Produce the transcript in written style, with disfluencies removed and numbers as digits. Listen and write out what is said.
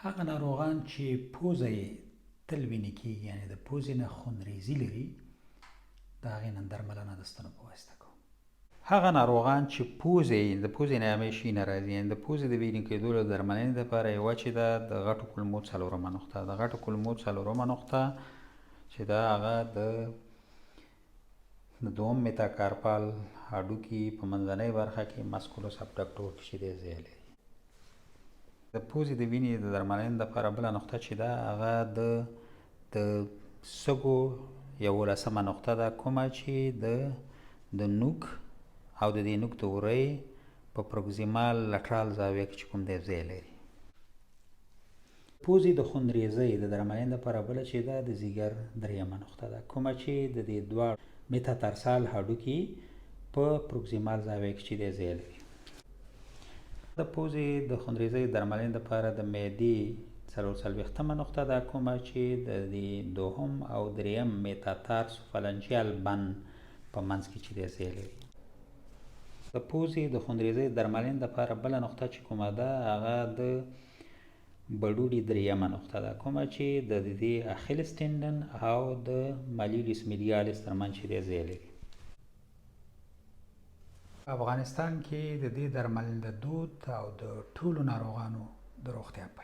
هغه ناروغان چې پوزه یې تل وینې کېږي، یعنې د پوزې نه خونریزي لري، د هغې نه درملنه د ستنو په واسطه کوو. هغه ناروغان چې د پوزې نه همیشه وینه راځي، یعنې د پوزې د وینې کېدو د درملنې دپاره یوه چې ده د غټو کولمو څلورمه نقطه. د غټو کولمو څلورمه نقطه چې ده هغه د دوم متاکارپال هډوکي په منځنۍ برخه کې ماسکولوس ابډکټور کې چې دی ځای لري. د پوزې د وینې د درملنې دپاره بله نقطه چې ده هغه د سږو 11مه نقطه ده، کومه چې د نوک او د دې نوک د وری په پروکسیمال لټرال زاویه کې چې کوم دی ځای لري. پوزې د خونریزۍ د درملنې دپاره بله چې ده د ځیګر 3مه نقطه ده، کومه چې د دې دواړو متاتارسال هډوکي په پروکسیمال زاویه کې چې دی ځای لري. د پوزې د خونریزۍ درملنې دپاره د معدې 40مه نقطه ده، کومه چې د دې دوهم او دریم متاتارسوفلنجیال بند په منځ کې چې دی ځای لري. د پوزې د خونریزۍ درملنې دپاره بله نقطه چې کومه ده هغه د بډوډي 3مه نقطه ده، کومه چې د دې اخیلس ټینډن او د مالیولیس میډیالس ترمنځ چې دی ځای لري. په افغانستان کې د دې درملنې د دود او د ټولو ناروغانو د روغتیا په